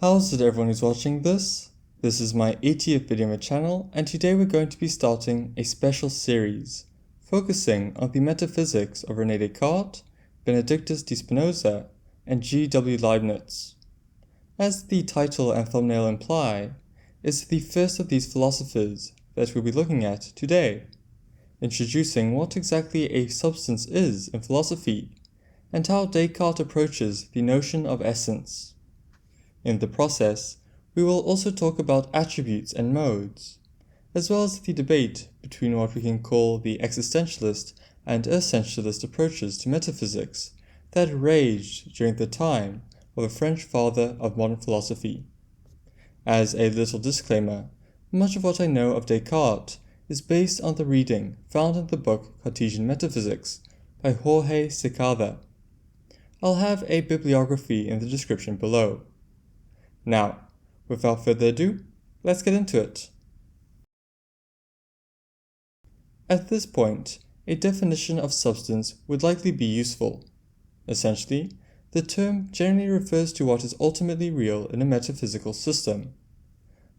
How's it everyone who's watching this? This is my 80th video on my channel, and today we're going to be starting a special series focusing on the metaphysics of René Descartes, Benedictus de Spinoza, and G.W. Leibniz. As the title and thumbnail imply, it's the first of these philosophers that we'll be looking at today, introducing what exactly a substance is in philosophy, and how Descartes approaches the notion of essence. In the process, we will also talk about attributes and modes, as well as the debate between what we can call the existentialist and essentialist approaches to metaphysics that raged during the time of a French father of modern philosophy. As a little disclaimer, much of what I know of Descartes is based on the reading found in the book Cartesian Metaphysics by René Descartes. I'll have a bibliography in the description below. Now, without further ado, let's get into it. At this point, a definition of substance would likely be useful. Essentially, the term generally refers to what is ultimately real in a metaphysical system.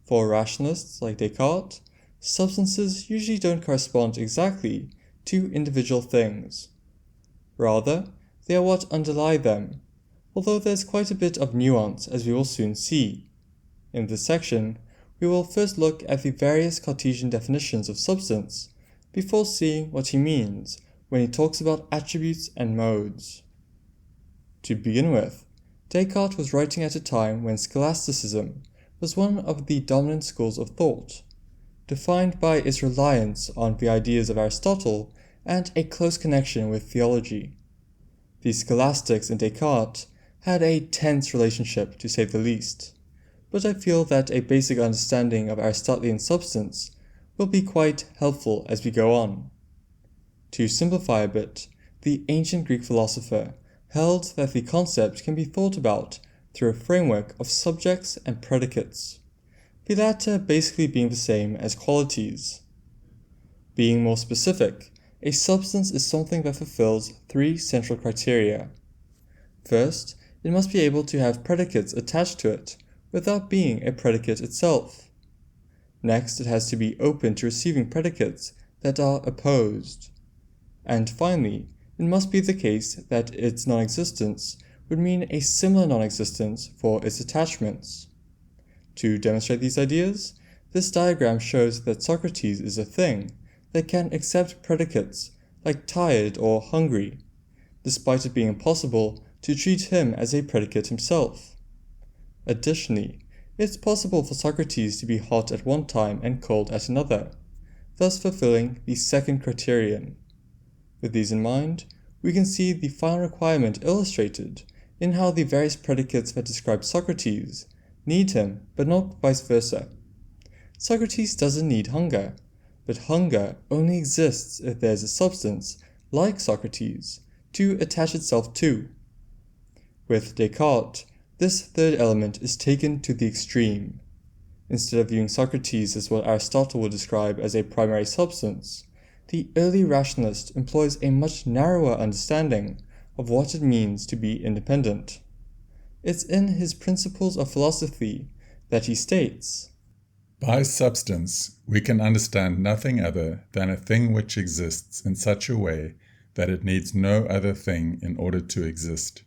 For rationalists like Descartes, substances usually don't correspond exactly to individual things. Rather, they are what underlie them, although there's quite a bit of nuance, as we will soon see. In this section, we will first look at the various Cartesian definitions of substance, before seeing what he means when he talks about attributes and modes. To begin with, Descartes was writing at a time when scholasticism was one of the dominant schools of thought, defined by its reliance on the ideas of Aristotle and a close connection with theology. The scholastics and Descartes had a tense relationship, to say the least, but I feel that a basic understanding of Aristotelian substance will be quite helpful as we go on. To simplify a bit, the ancient Greek philosopher held that the concept can be thought about through a framework of subjects and predicates, the latter basically being the same as qualities. Being more specific, a substance is something that fulfills three central criteria. First, it must be able to have predicates attached to it without being a predicate itself. Next, it has to be open to receiving predicates that are opposed. And finally, it must be the case that its non-existence would mean a similar non-existence for its attachments. To demonstrate these ideas, this diagram shows that Socrates is a thing that can accept predicates like tired or hungry, despite it being impossible to treat him as a predicate himself. Additionally, it's possible for Socrates to be hot at one time and cold at another, thus fulfilling the second criterion. With these in mind, we can see the final requirement illustrated in how the various predicates that describe Socrates need him, but not vice versa. Socrates doesn't need hunger, but hunger only exists if there's a substance, like Socrates, to attach itself to. With Descartes, this third element is taken to the extreme. Instead of viewing Socrates as what Aristotle would describe as a primary substance, the early rationalist employs a much narrower understanding of what it means to be independent. It's in his Principles of Philosophy that he states, "By substance we can understand nothing other than a thing which exists in such a way that it needs no other thing in order to exist.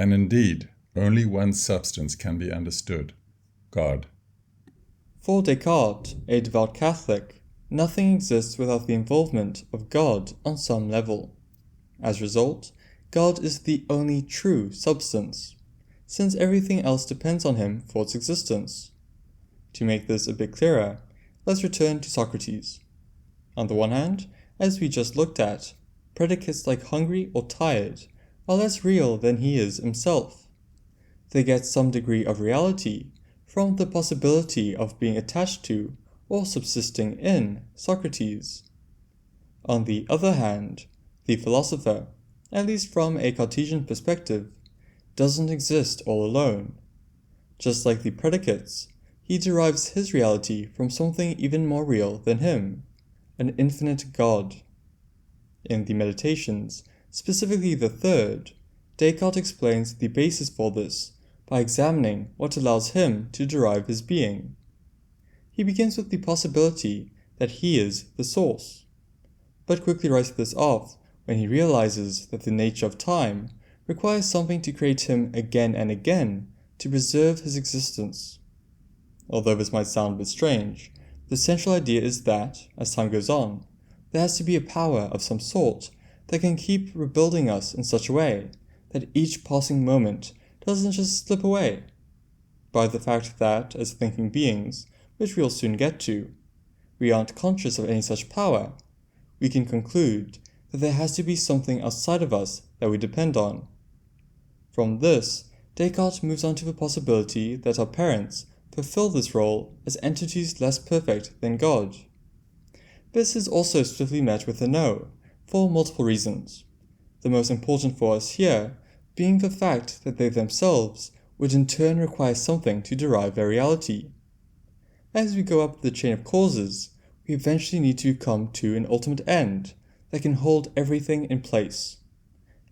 And indeed, only one substance can be understood, God." For Descartes, a devout Catholic, nothing exists without the involvement of God on some level. As a result, God is the only true substance, since everything else depends on him for its existence. To make this a bit clearer, let's return to Socrates. On the one hand, as we just looked at, predicates like hungry or tired are less real than he is himself. They get some degree of reality from the possibility of being attached to or subsisting in Socrates. On the other hand, the philosopher, at least from a Cartesian perspective, doesn't exist all alone. Just like the predicates, he derives his reality from something even more real than him, an infinite God. In the Meditations, specifically the third, Descartes explains the basis for this by examining what allows him to derive his being. He begins with the possibility that he is the source, but quickly writes this off when he realizes that the nature of time requires something to create him again and again to preserve his existence. Although this might sound a bit strange, the central idea is that, as time goes on, there has to be a power of some sort that can keep rebuilding us in such a way that each passing moment doesn't just slip away. By the fact that, as thinking beings, which we'll soon get to, we aren't conscious of any such power, we can conclude that there has to be something outside of us that we depend on. From this, Descartes moves on to the possibility that our parents fulfill this role as entities less perfect than God. This is also swiftly met with a no, for multiple reasons, the most important for us here being the fact that they themselves would in turn require something to derive their reality. As we go up the chain of causes, we eventually need to come to an ultimate end that can hold everything in place,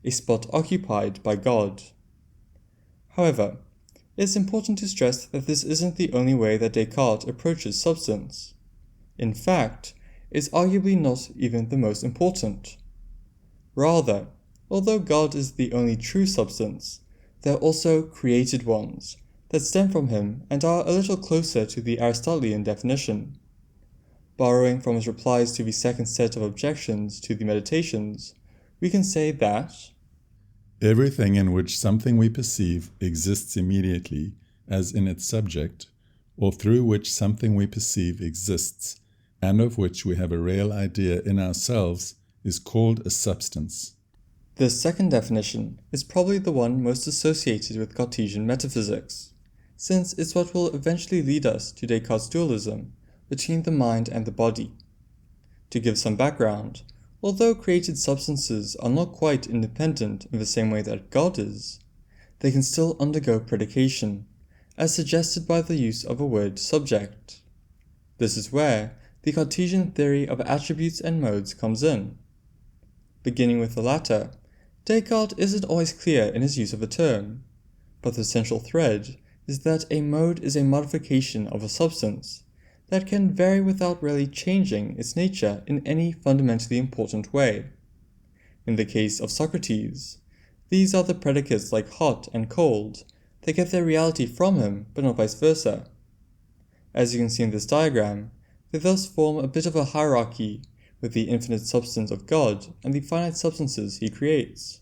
a spot occupied by God. However, it's important to stress that this isn't the only way that Descartes approaches substance. In fact, it's arguably not even the most important. Rather, although God is the only true substance, there are also created ones that stem from him and are a little closer to the Aristotelian definition. Borrowing from his replies to the second set of objections to the Meditations, we can say that everything in which something we perceive exists immediately, as in its subject, or through which something we perceive exists, and of which we have a real idea in ourselves, is called a substance. This second definition is probably the one most associated with Cartesian metaphysics, since it's what will eventually lead us to Descartes' dualism between the mind and the body. To give some background, although created substances are not quite independent in the same way that God is, they can still undergo predication, as suggested by the use of a word subject. This is where the Cartesian theory of attributes and modes comes in. Beginning with the latter, Descartes isn't always clear in his use of the term, but the central thread is that a mode is a modification of a substance that can vary without really changing its nature in any fundamentally important way. In the case of Socrates, these are the predicates like hot and cold that get their reality from him, but not vice versa. As you can see in this diagram, they thus form a bit of a hierarchy with the infinite substance of God and the finite substances he creates.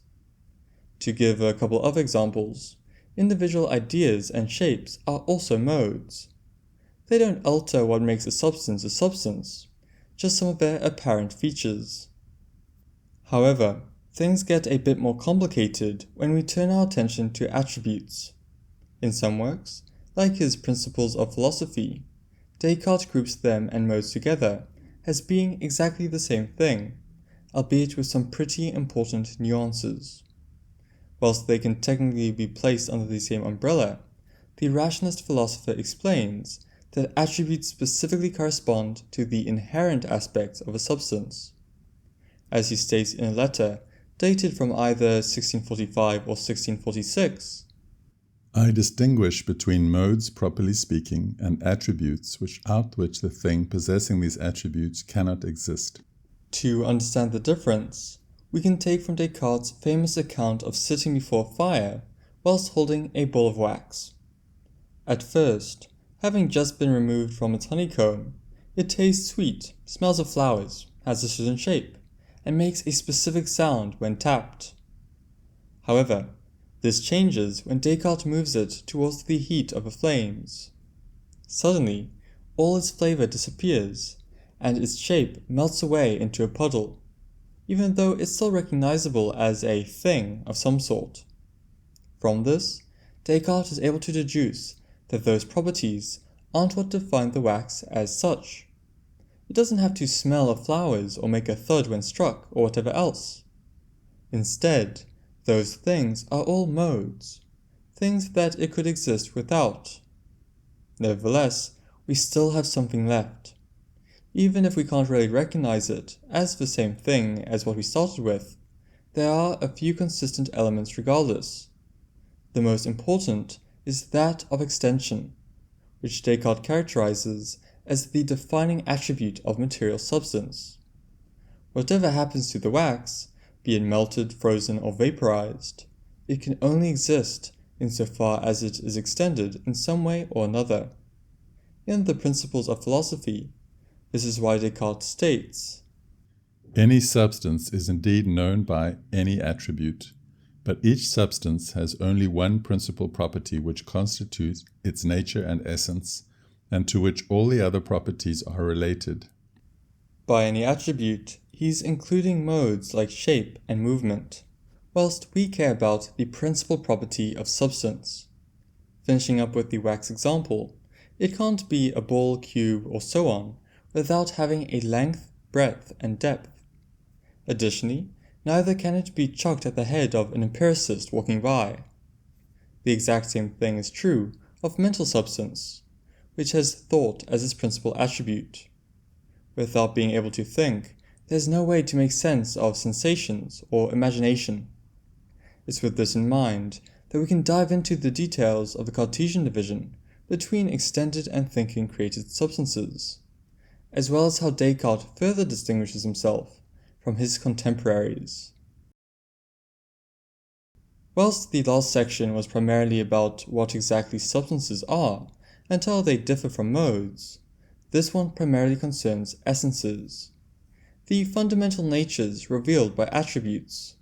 To give a couple of examples, individual ideas and shapes are also modes. They don't alter what makes a substance, just some of their apparent features. However, things get a bit more complicated when we turn our attention to attributes. In some works, like his Principles of Philosophy, Descartes groups them and modes together as being exactly the same thing, albeit with some pretty important nuances. Whilst they can technically be placed under the same umbrella, the rationalist philosopher explains that attributes specifically correspond to the inherent aspects of a substance. As he states in a letter dated from either 1645 or 1646, I distinguish between modes properly speaking and attributes without which the thing possessing these attributes cannot exist. To understand the difference, we can take from Descartes' famous account of sitting before a fire whilst holding a ball of wax. At first, having just been removed from its honeycomb, it tastes sweet, smells of flowers, has a certain shape, and makes a specific sound when tapped. However, this changes when Descartes moves it towards the heat of the flames. Suddenly, all its flavor disappears, and its shape melts away into a puddle, even though it's still recognizable as a thing of some sort. From this, Descartes is able to deduce that those properties aren't what define the wax as such. It doesn't have to smell of flowers or make a thud when struck or whatever else. Instead, those things are all modes, things that it could exist without. Nevertheless, we still have something left. Even if we can't really recognize it as the same thing as what we started with, there are a few consistent elements regardless. The most important is that of extension, which Descartes characterizes as the defining attribute of material substance. Whatever happens to the wax, be it melted, frozen, or vaporized, it can only exist insofar as it is extended in some way or another. In the Principles of Philosophy, this is why Descartes states, "Any substance is indeed known by any attribute, but each substance has only one principal property which constitutes its nature and essence, and to which all the other properties are related." By any attribute, he's including modes like shape and movement, whilst we care about the principal property of substance. Finishing up with the wax example, it can't be a ball, cube, or so on without having a length, breadth, and depth. Additionally, neither can it be chucked at the head of an empiricist walking by. The exact same thing is true of mental substance, which has thought as its principal attribute. Without being able to think, there's no way to make sense of sensations or imagination. It's with this in mind that we can dive into the details of the Cartesian division between extended and thinking created substances, as well as how Descartes further distinguishes himself from his contemporaries. Whilst the last section was primarily about what exactly substances are and how they differ from modes, this one primarily concerns essences, the fundamental natures revealed by attributes.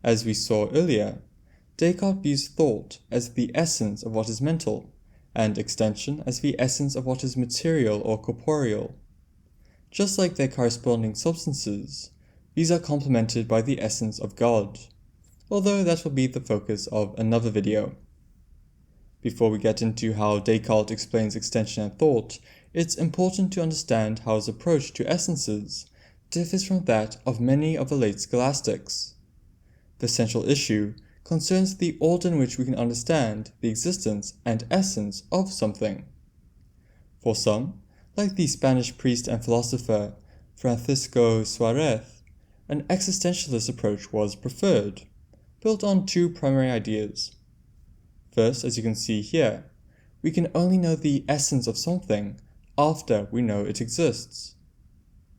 As we saw earlier, Descartes views thought as the essence of what is mental, and extension as the essence of what is material or corporeal. Just like their corresponding substances, these are complemented by the essence of God, although that will be the focus of another video. Before we get into how Descartes explains extension and thought, it's important to understand how his approach to essences differs from that of many of the late scholastics. The central issue concerns the order in which we can understand the existence and essence of something. For some, like the Spanish priest and philosopher Francisco Suarez, an existentialist approach was preferred, built on two primary ideas. First, as you can see here, we can only know the essence of something after we know it exists.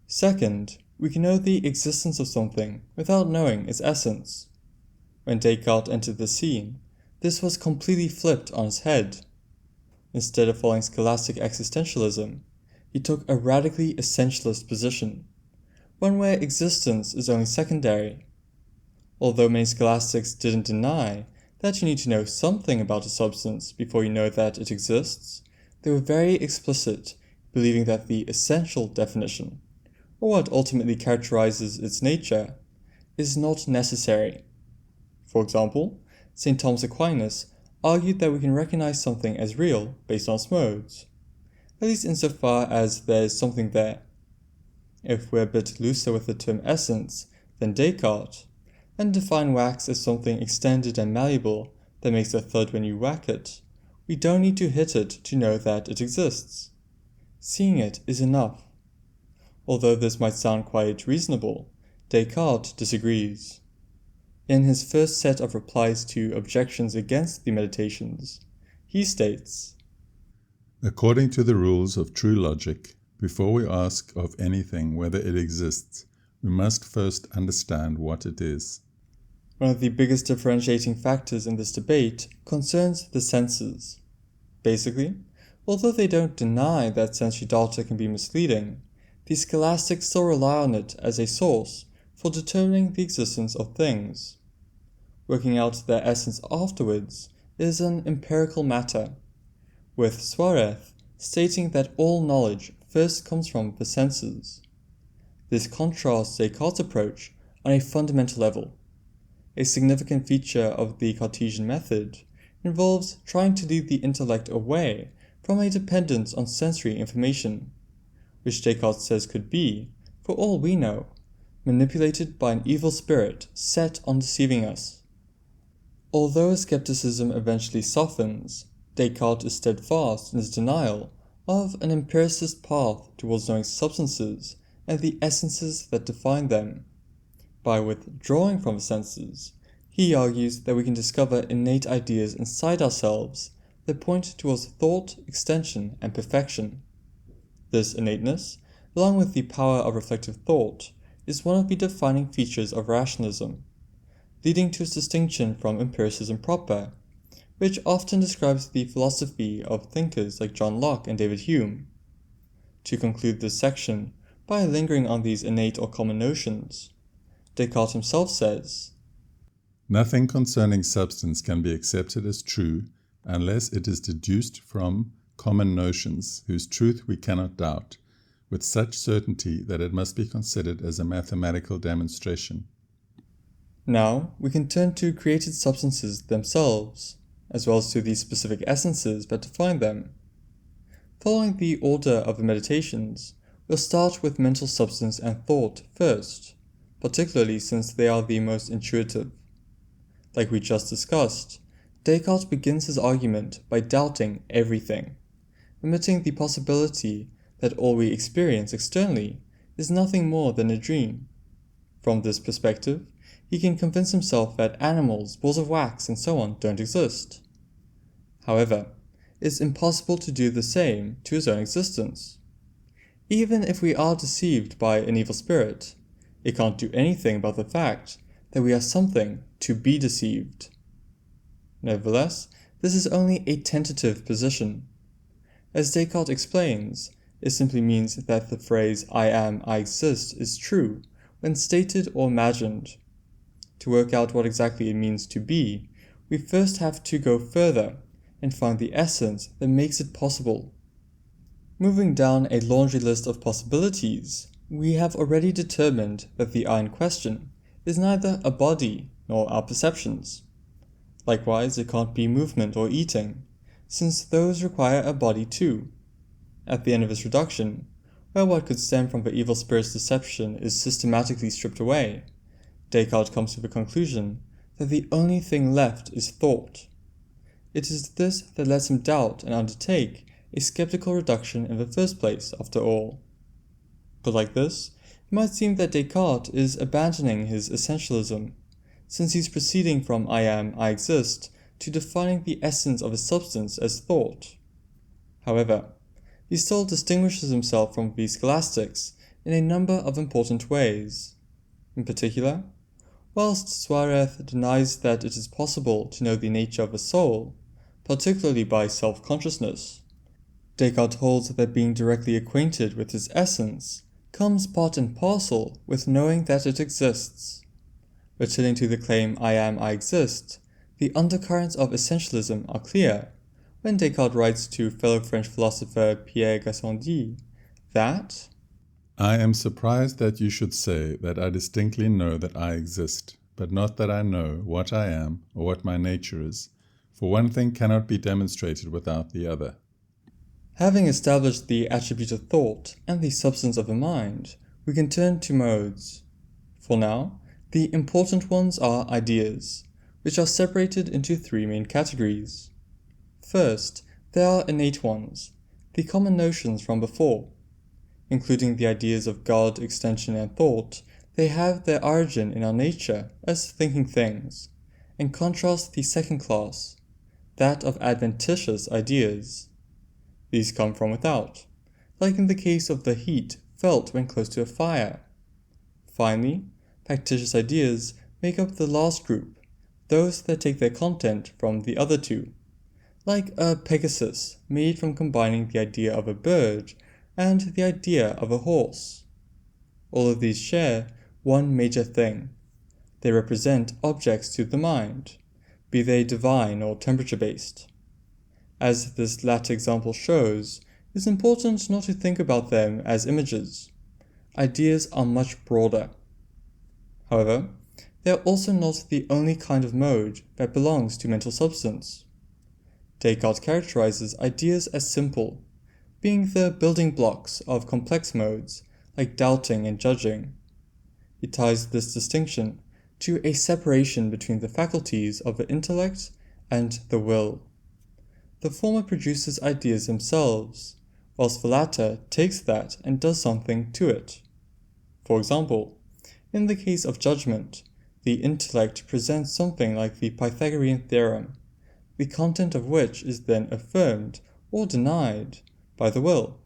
Second, we can know the existence of something without knowing its essence. When Descartes entered the scene, this was completely flipped on its head. Instead of following scholastic existentialism, he took a radically essentialist position, one where existence is only secondary. Although many scholastics didn't deny that you need to know something about a substance before you know that it exists, they were very explicit, believing that the essential definition, or what ultimately characterizes its nature, is not necessary. For example, St. Thomas Aquinas argued that we can recognize something as real based on its modes, at least insofar as there is something there. If we're a bit looser with the term essence than Descartes, and define wax as something extended and malleable that makes a thud when you whack it, we don't need to hit it to know that it exists. Seeing it is enough. Although this might sound quite reasonable, Descartes disagrees. In his first set of replies to objections against the Meditations, he states, "According to the rules of true logic, before we ask of anything whether it exists, we must first understand what it is." One of the biggest differentiating factors in this debate concerns the senses. Basically, although they don't deny that sensory data can be misleading, the scholastics still rely on it as a source for determining the existence of things. Working out their essence afterwards is an empirical matter, with Suarez stating that all knowledge first comes from the senses. This contrasts Descartes' approach on a fundamental level. A significant feature of the Cartesian method involves trying to lead the intellect away from a dependence on sensory information, which Descartes says could be, for all we know, manipulated by an evil spirit set on deceiving us. Although skepticism eventually softens, Descartes is steadfast in his denial of an empiricist path towards knowing substances and the essences that define them. By withdrawing from the senses, He argues that we can discover innate ideas inside ourselves that point towards thought, extension, and perfection. This innateness, along with the power of reflective thought, is one of the defining features of rationalism, leading to its distinction from empiricism proper, which often describes the philosophy of thinkers like John Locke and David Hume. To conclude this section, by lingering on these innate or common notions, Descartes himself says, "Nothing concerning substance can be accepted as true unless it is deduced from common notions, whose truth we cannot doubt, with such certainty that it must be considered as a mathematical demonstration." Now we can turn to created substances themselves, as well as to the specific essences that define them. Following the order of the meditations, we'll start with mental substance and thought first, particularly since they are the most intuitive. Like we just discussed, Descartes begins his argument by doubting everything, admitting the possibility that all we experience externally is nothing more than a dream. From this perspective, he can convince himself that animals, balls of wax, and so on don't exist. However, it's impossible to do the same to his own existence. Even if we are deceived by an evil spirit, it can't do anything about the fact that we are something to be deceived. Nevertheless, this is only a tentative position. As Descartes explains, it simply means that the phrase "I am, I exist" is true when stated or imagined. To work out what exactly it means to be, we first have to go further and find the essence that makes it possible. Moving down a laundry list of possibilities, we have already determined that the I in question is neither a body nor our perceptions. Likewise, it can't be movement or eating, since those require a body too. At the end of this reduction, where what could stem from the evil spirit's deception is systematically stripped away, Descartes comes to the conclusion that the only thing left is thought. It is this that lets him doubt and undertake a skeptical reduction in the first place, after all. But like this, it might seem that Descartes is abandoning his essentialism, since he's proceeding from "I am, I exist" to defining the essence of a substance as thought. However, he still distinguishes himself from the scholastics in a number of important ways. In particular, whilst Suarez denies that it is possible to know the nature of a soul, particularly by self-consciousness, Descartes holds that being directly acquainted with its essence comes part and parcel with knowing that it exists. Returning to the claim "I am, I exist," the undercurrents of essentialism are clear when Descartes writes to fellow French philosopher Pierre Gassendi that "I am surprised that you should say that I distinctly know that I exist, but not that I know what I am or what my nature is, for one thing cannot be demonstrated without the other." Having established the attribute of thought and the substance of the mind, we can turn to modes. For now, the important ones are ideas, which are separated into three main categories. First, there are innate ones, the common notions from before. Including the ideas of God, extension, and thought, they have their origin in our nature as thinking things, and contrast the second class, that of adventitious ideas. These come from without, like in the case of the heat felt when close to a fire. Finally, factitious ideas make up the last group, those that take their content from the other two, like a Pegasus made from combining the idea of a bird and the idea of a horse. All of these share one major thing. They represent objects to the mind, be they divine or temperature-based. As this latter example shows, it is important not to think about them as images. Ideas are much broader. However, they are also not the only kind of mode that belongs to mental substance. Descartes characterizes ideas as simple, being the building blocks of complex modes like doubting and judging. He ties this distinction to a separation between the faculties of the intellect and the will. The former produces ideas themselves, whilst the latter takes that and does something to it. For example, in the case of judgment, the intellect presents something like the Pythagorean theorem, the content of which is then affirmed or denied by the will.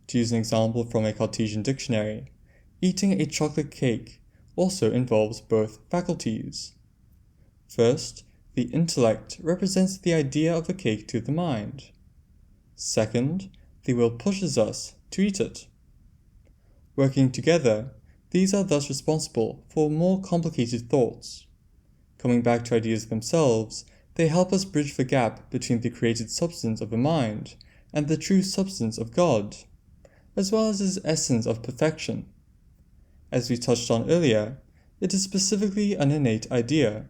To use an example from a Cartesian dictionary, eating a chocolate cake also involves both faculties. First, the intellect represents the idea of a cake to the mind. Second, the will pushes us to eat it. Working together, these are thus responsible for more complicated thoughts. Coming back to ideas themselves, they help us bridge the gap between the created substance of the mind and the true substance of God, as well as his essence of perfection. As we touched on earlier, it is specifically an innate idea,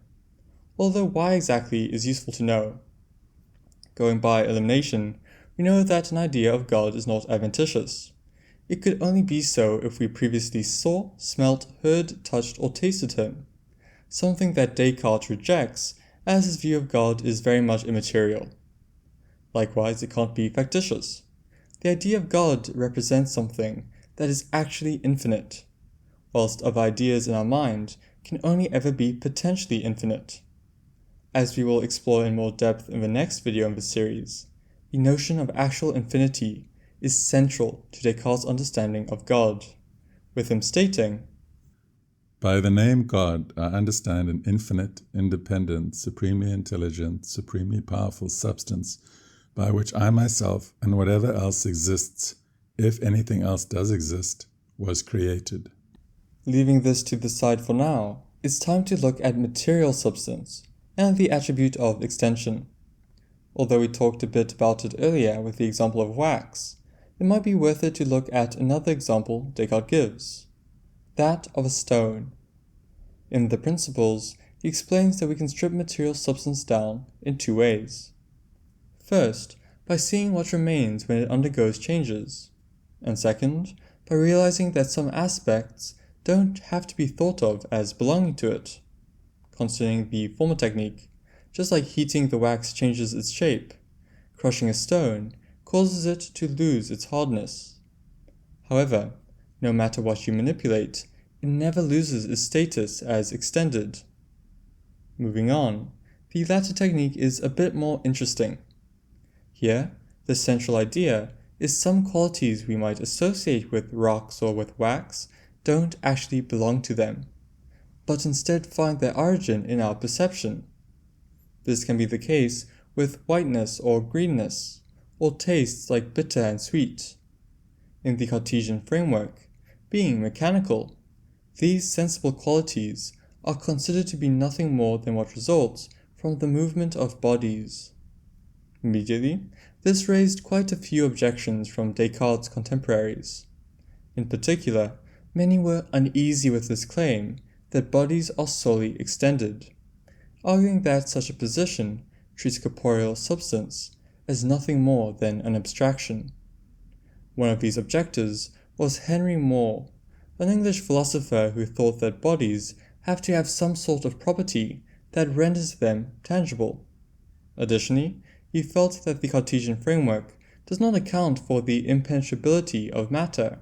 although why exactly is useful to know. Going by elimination, we know that an idea of God is not adventitious. It could only be so if we previously saw, smelt, heard, touched, or tasted him, something that Descartes rejects, as his view of God is very much immaterial. Likewise, it can't be factitious. The idea of God represents something that is actually infinite, whilst of ideas in our mind can only ever be potentially infinite. As we will explore in more depth in the next video in the series, the notion of actual infinity is central to Descartes' understanding of God, with him stating, "By the name God, I understand an infinite, independent, supremely intelligent, supremely powerful substance, by which I myself and whatever else exists, if anything else does exist, was created." Leaving this to the side for now, it's time to look at material substance and the attribute of extension. Although we talked a bit about it earlier with the example of wax, it might be worth it to look at another example Descartes gives, that of a stone. In the Principles, he explains that we can strip material substance down in two ways. First, by seeing what remains when it undergoes changes, and second, by realizing that some aspects don't have to be thought of as belonging to it. Considering the former technique, just like heating the wax changes its shape, crushing a stone causes it to lose its hardness. However, no matter what you manipulate, it never loses its status as extended. Moving on, the latter technique is a bit more interesting. Here, the central idea is some qualities we might associate with rocks or with wax don't actually belong to them, but instead find their origin in our perception. This can be the case with whiteness or greenness, or tastes like bitter and sweet. In the Cartesian framework, being mechanical, these sensible qualities are considered to be nothing more than what results from the movement of bodies. Immediately, this raised quite a few objections from Descartes' contemporaries. In particular, many were uneasy with this claim that bodies are solely extended, arguing that such a position treats corporeal substance as nothing more than an abstraction. One of these objectors was Henry More, an English philosopher who thought that bodies have to have some sort of property that renders them tangible. Additionally, he felt that the Cartesian framework does not account for the impenetrability of matter,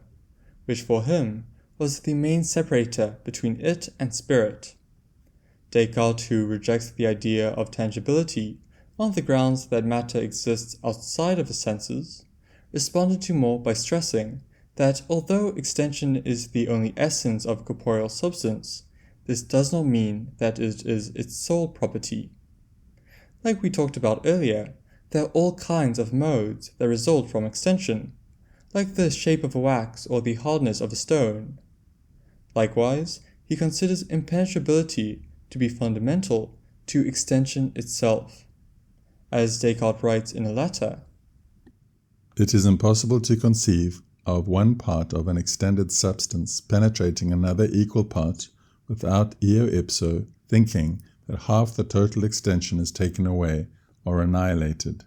which for him was the main separator between it and spirit. Descartes, who rejects the idea of tangibility on the grounds that matter exists outside of the senses, responded to More by stressing that although extension is the only essence of corporeal substance, this does not mean that it is its sole property. Like we talked about earlier, there are all kinds of modes that result from extension, like the shape of a wax or the hardness of a stone. Likewise, he considers impenetrability to be fundamental to extension itself. As Descartes writes in a letter, "It is impossible to conceive of one part of an extended substance penetrating another equal part without eo ipso thinking that half the total extension is taken away or annihilated."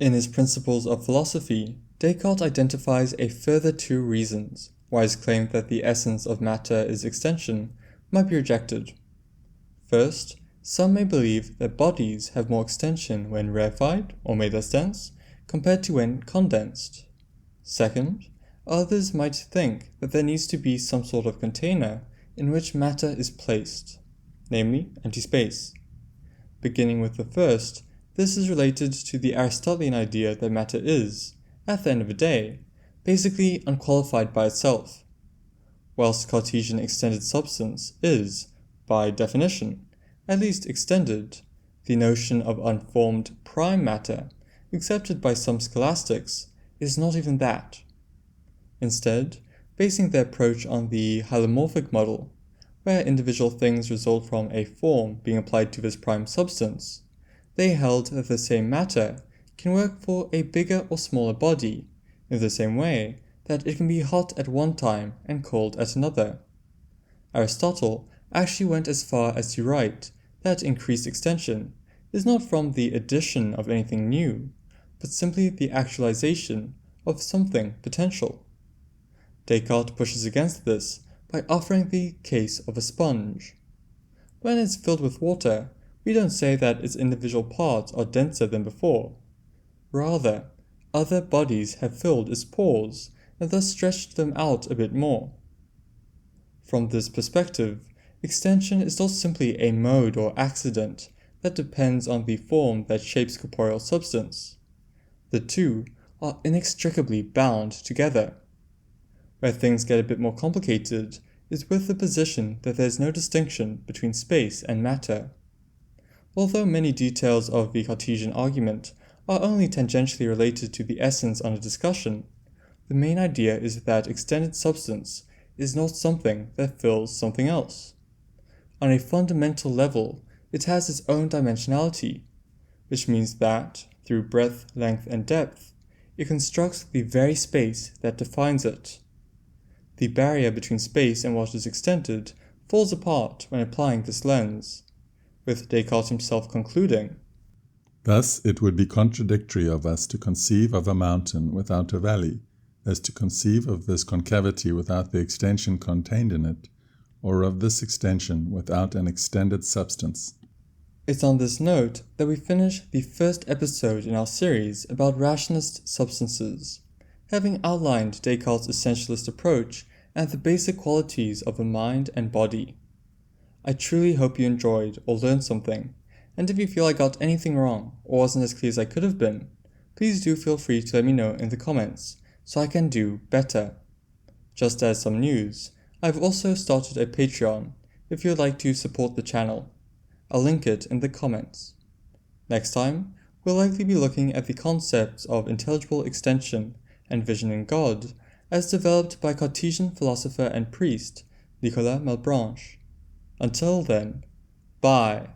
In his Principles of Philosophy, Descartes identifies a further two reasons why his claim that the essence of matter is extension might be rejected. First, some may believe that bodies have more extension when rarefied or made less dense compared to when condensed. Second, others might think that there needs to be some sort of container in which matter is placed. namely empty space. Beginning with the first, this is related to the Aristotelian idea that matter is, at the end of the day, basically unqualified by itself, whilst Cartesian extended substance is, by definition, at least extended. The notion of unformed prime matter, accepted by some scholastics, is not even that. Instead, basing their approach on the hylomorphic model, where individual things result from a form being applied to this prime substance, they held that the same matter can work for a bigger or smaller body, in the same way that it can be hot at one time and cold at another. Aristotle actually went as far as to write that increased extension is not from the addition of anything new, but simply the actualization of something potential. Descartes pushes against this by offering the case of a sponge. When it's filled with water, we don't say that its individual parts are denser than before. Rather, other bodies have filled its pores and thus stretched them out a bit more. From this perspective, extension is not simply a mode or accident that depends on the form that shapes corporeal substance. The two are inextricably bound together. Where things get a bit more complicated is with the position that there is no distinction between space and matter. Although many details of the Cartesian argument are only tangentially related to the essence under discussion, the main idea is that extended substance is not something that fills something else. On a fundamental level, it has its own dimensionality, which means that, through breadth, length, and depth, it constructs the very space that defines it. The barrier between space and what is extended falls apart when applying this lens, with Descartes himself concluding, "Thus it would be contradictory of us to conceive of a mountain without a valley, as to conceive of this concavity without the extension contained in it, or of this extension without an extended substance." It's on this note that we finish the first episode in our series about rationalist substances, having outlined Descartes' essentialist approach and the basic qualities of the mind and body. I truly hope you enjoyed or learned something, and if you feel I got anything wrong or wasn't as clear as I could have been, please do feel free to let me know in the comments so I can do better. Just as some news, I've also started a Patreon if you'd like to support the channel. I'll link it in the comments. Next time, we'll likely be looking at the concepts of intelligible extension and vision in God as developed by Cartesian philosopher and priest Nicolas Malebranche. Until then, bye.